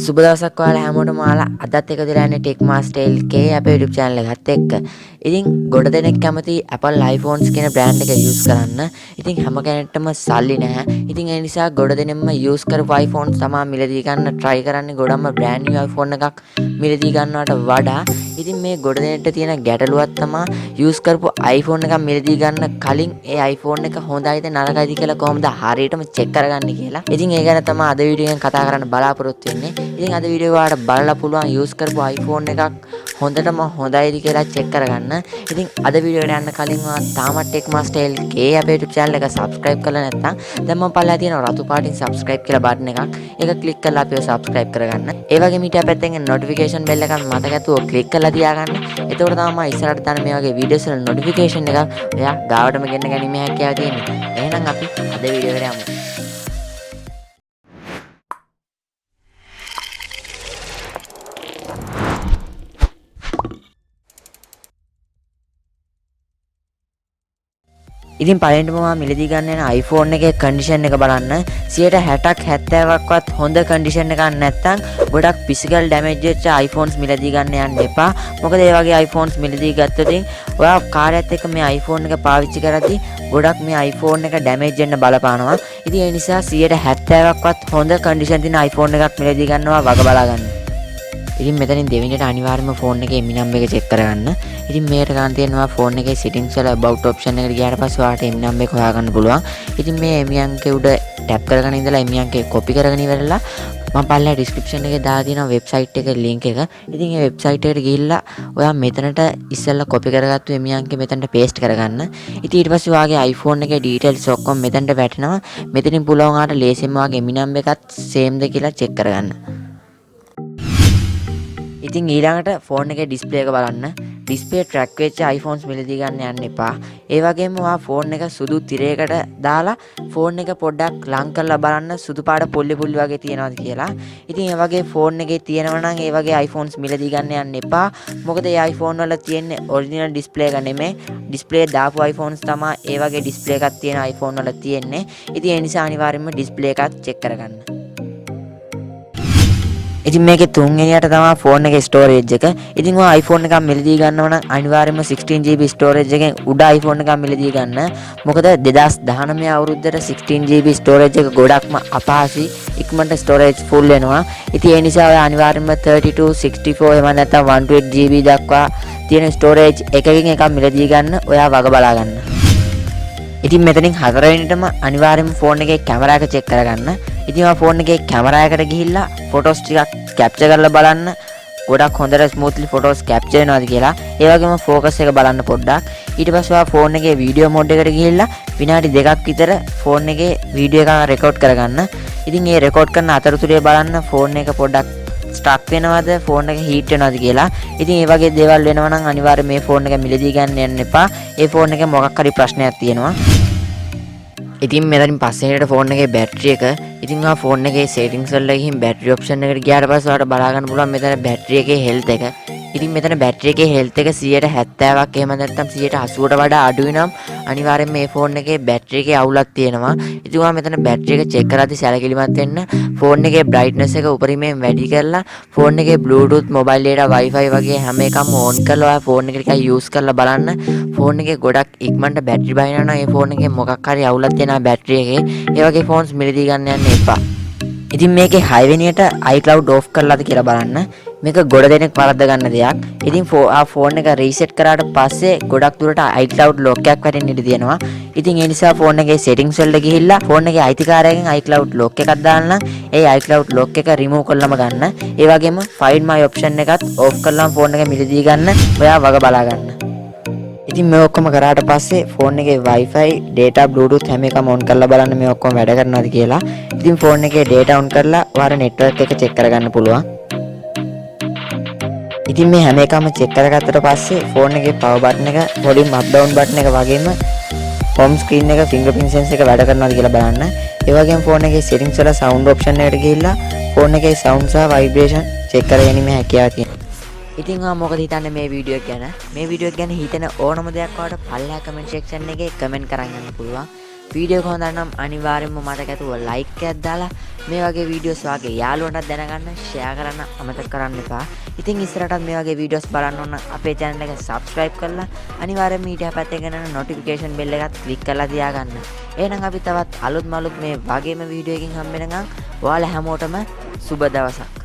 සුබ දවසක් ඔයාලා හැමෝටම අදත් එකතු වෙලා ඉන්නේ ටෙක් මාස්ටර් LK අපේ YouTube channel එකත් එක්ක. ඉතින් ගොඩ දෙනෙක් කැමති Apple I Phones කියන brand එක use කරන්න. ඉතින් හැම කෙනෙක්ටම සල්ලි නැහැ. ඉතින් ඒ නිසා ගොඩ දෙනෙක්ම use කරපු iPhones තමයි මිලදී ගන්න try කරන්නේ. ගොඩක්ම brand new iPhone එකක් මිලදී ගන්නවට වඩා ඉතින් මේ ගොඩ දෙනෙක්ට තියෙන ගැටලුවක් තමයි use කරපු iPhone එකක් මිලදී ගන්න කලින් ඒ iPhone එක හොඳයිද නරකයිද කියලා කොහොමද හරියටම check කරගන්නේ කියලා. ඉතින් ඒ ගැන තමයි අද වීඩියෝ එකෙන් කතා කරන්න බලාපොරොත්තු වෙන්නේ. ඉතින් අද වීඩියෝ වලට බලලා පුළුවන් use කරපු iPhone එකක් හොඳටම හොඳයිද කියලා check කරගන්න. ඉතින් අද වීඩියෝ එකට යන්න කලින් ඔයා තාමත් ටෙක් මාස්ටර් LK අපේ YouTube channel එක subscribe කරලා නැත්නම් දැන් මම පල්ලා තියෙන රතු පාටින් subscribe කියලා බටන් එකක් ඒක click කරලා අපිව subscribe කරගන්න. ඒ වගේම ඊට පැත්තෙන් notification bell එකක් මතකතුව click කරලා තියාගන්න. එතකොට තමයි ඉස්සරහට දාන මේ වගේ videos වල notification එක ඔයා ගාවටම ගෙන්න ගැනීමේ හැකියාව තියෙන්නේ. එහෙනම් අපි අද වීඩියෝ එකට යමු. ඉතින් පළවෙනිම මම මිලදී ගන්න යන iPhone එකේ condition එක බලන්න 60ක් 70ක්වත් හොඳ condition එකක් නැත්නම් ගොඩක් physical damage වෙච්ච iPhones මිලදී ගන්න යන්න එපා. මොකද ඒ වගේ iPhones මිලදී ගත්තොත් ඔයා කාර්යයත් එක්ක මේ iPhone එක පාවිච්චි කරද්දී ගොඩක් මේ iPhone එක damage වෙන්න බලපානවා. ඉතින් ඒ නිසා 70ක්වත් හොඳ condition තියෙන iPhone එකක් මිලදී ගන්නවා වග බලා ගන්න. ඉතින් මෙතනින් දෙවෙනියට අනිවාර්යයෙන්ම ෆෝන් එකේ එමිනම් එක චෙක් කරගන්න. ඉතින් මේකට ගන්න තියෙනවා ෆෝන් එකේ settings වල about option එකට ගියාට පස්සේ ඔයාලට එමිනම් එක හොයාගන්න පුළුවන්. ඉතින් මේ එමිනම් එකේ උඩ ටැප් කරගෙන ඉඳලා එමිනම් එකේ copy කරගෙන ඉවරලා මම පල්ලා description එකේ දාලා තියෙනවා website එකේ link එක. ඉතින් ඒ website එකට ගිහිල්ලා ඔයා මෙතනට ඉස්සෙල්ලා copy කරගත්තු එමිනම් එකේ මෙතනට paste කරගන්න. ඉතින් ඊට පස්සේ ඔයාගේ iPhone එකේ details ඔක්කොම මෙතනට වැටෙනවා. මෙතනින් පුළුවන් ඔයාලට ලේසියෙන්ම ඔයාගේ එමිනම් එකත් same ද කියලා check කරගන්න. ඉතින් ඊළඟට ෆෝන් එකේ ඩිස්ප්ලේ එක බලන්න. ඩිස්ප්ලේ ට්‍රැක් වෙච්ච iPhones මිලදී ගන්න යන්න එපා. ඒ වගේම ඔයා ෆෝන් එක සුදු තිරයකට දාලා ෆෝන් එක පොඩ්ඩක් ලං කරලා බලන්න සුදු පාට පොල්ලි වගේ තියෙනවද කියලා. ඉතින් ඒ වගේ ෆෝන් එකේ තියෙනවා නම් ඒ වගේ iPhones මිලදී ගන්න යන්න එපා. මොකද ඒ iPhone වල තියෙන්නේ ඔරිජිනල් ඩිස්ප්ලේ එක නෙමෙයි. ඩිස්ප්ලේ දාපු iPhones තමයි ඒ වගේ ඩිස්ප්ලේ එකක් තියෙන iPhone වල තියෙන්නේ. ඉතින් ඒ නිසා අනිවාර්යයෙන්ම ඩිස්ප්ලේ එකත් චෙක් කරගන්න. ඉතින් මේකේ තුන්වෙනියට තමයි ෆෝන් එකේ ස්ටෝරේජ් එක. ඉතින් ඔය iPhone එකක් මිලදී ගන්නව නම් අනිවාර්යයෙන්ම 16GB ස්ටෝරේජ් එකෙන් උඩ iPhone එකක් මිලදී ගන්න. මොකද 2019 අවුරුද්දට 16GB ස්ටෝරේජ් එක ගොඩක්ම අපහසුයි. ඉක්මනට ස්ටෝරේජ් ෆුල් වෙනවා. ඉතින් ඒ නිසා ඔය අනිවාර්යයෙන්ම 32 64 එහෙම නැත්නම් 128GB දක්වා තියෙන ස්ටෝරේජ් එකකින් එකක් මිලදී ගන්න ඔයා වග බලා ගන්න. ඉතින් මෙතනින් හතරවෙනිටම අනිවාර්යයෙන්ම ෆෝන් එකේ කැමරා එක චෙක් කරගන්න. ඉතින් ඔයා ෆෝන් එකේ කැමරා එකට ගිහිල්ලා ෆොටෝස් ටිකක් කැප්චර් කරලා බලන්න. ගොඩක් හොඳට ස්මූත්ලි ෆොටෝස් කැප්චර් වෙනවද කියලා. ඒ වගේම ફોකස් එක බලන්න පොඩ්ඩක්. ඊට පස්සේ ඔයා ෆෝන් එකේ වීඩියෝ මෝඩ් එකට ගිහිල්ලා විනාඩි 2ක් විතර ෆෝන් එකේ වීඩියෝ එකක් රෙකෝඩ් කරගන්න. ඉතින් මේ රෙකෝඩ් කරන අතරතුරේ බලන්න ෆෝන් එක පොඩ්ඩක් ස්ටක් වෙනවද ෆෝන් එක හීට් වෙනවද කියලා. ඉතින් මේ වගේ දේවල් වෙනවා නම් අනිවාර්යයෙන් මේ ෆෝන් එක මිලදී ගන්න යන්න එපා. ඒ ෆෝන් එකේ මොකක් හරි ප්‍රශ්නයක් තියෙනවා. ඉතින් මෙතනින් පස්සේට ෆෝන් එකේ බැටරි එක. ඉතින් ඔයා ෆෝන් එකේ settings වල ගිහින් බැටරි option එකට ගියාට පස්සේ ඔයාලට බලා ගන්න පුළුවන් මෙතන බැටරි එකේ health එක. ඉතින් මෙතන බැටරි එකේ health එක 70ක් එහෙම නැත්නම් 80ට වඩා අඩුයි නම් අනිවාර්යයෙන් මේ ෆෝන් එකේ බැටරි එකේ අවුලක් තියෙනවා. ඉතින් ඔයා මෙතන බැටරි එක check කරද්දී සැලකිලිමත් වෙන්න ෆෝන් එකේ brightness එක උපරිමයෙන් වැඩි කරලා ෆෝන් එකේ bluetooth mobile data wifi වගේ හැම එකක්ම on කරලා ඔයා ෆෝන් එක ටිකක් use කරලා බලන්න. ෆෝන් එකේ ගොඩක් ඉක්මනට බැටරි බහිනවා නම් ඒ ෆෝන් එකේ මොකක් හරි අවුලක් තියෙනවා බැටරි එකේ. ඒ වගේ ෆෝන්ස් මිලදී ගන්න යන්න එපා. ඉතින් මේකේ 6 වෙනියට iCloud off කරලාද කියලා බලන්න. මේක ගොඩ දෙනෙක් වරද්ද ගන්න දෙයක්. ඉතින් ෆෝන් එක රීසෙට් කරාට පස්සේ ගොඩක් දුරට iCloud lock එකක් වැටෙන්න ඉඩ තියෙනවා. ඉතින් ඒ නිසා ෆෝන් එකේ settings වලට ගිහිල්ලා ෆෝන් එකේ අයිතිකාරයෙන් iCloud lock එකක් දාන්න. ඒ iCloud lock එක remove කරලම ගන්න. ඒ වගේම find my option එකත් off කරලාම ෆෝන් එක මිලදී ගන්න. ඔයා වග බලා ගන්න. ඉතින් මේ ඔක්කොම කරාට පස්සේ ෆෝන් එකේ Wi-Fi, data, Bluetooth හැම එකම on කරලා බලන්න මේ ඔක්කොම වැඩ කරනවද කියලා. ඉතින් ෆෝන් එකේ data on කරලා ඔයාලා network එක check කරගන්න පුළුවන්. ඉතින් මේ හැම එකම check කරගත්තට පස්සේ ෆෝන් එකේ power button එක, volume up down button එක වගේම home screen එක, fingerprint sensor එක වැඩ කරනවද කියලා බලන්න. ඒ වගේම ෆෝන් එකේ settings වල sound option එකට ගිහිල්ලා ෆෝන් එකේ sound සහ vibration check කරගැනීමේ හැකියාව තියෙනවා. ඉතින් ඔයා මොකද හිතන්නේ මේ වීඩියෝ එක ගැන? මේ වීඩියෝ එක ගැන හිතන ඕනම දෙයක් ඔයාලට පල්ලා කමෙන්ට් සෙක්ෂන් එකේ කමෙන්ට් කරන් යන්න පුළුවන්. වීඩියෝ එක හොඳ නම් අනිවාර්යෙන්ම මතක ඇතුව ලයික් එකක් දාලා මේ වගේ වීඩියෝස් වාගේ යාළුවන්ටත් දැනගන්න ෂෙයා කරන්න අමතක කරන්න එපා. ඉතින් ඉස්සරහටත් මේ වගේ වීඩියෝස් බලන්න ඕන අපේ channel එක subscribe කරලා අනිවාර්යෙන්ම ඊට පැත්තේ ගෙනන notification bell එකත් click කරලා තියාගන්න. එහෙනම් අපි තවත් අලුත් මේ වගේම වීඩියෝ එකකින් හම්බ වෙනකන් ඔයාලා හැමෝටම සුබ දවසක්.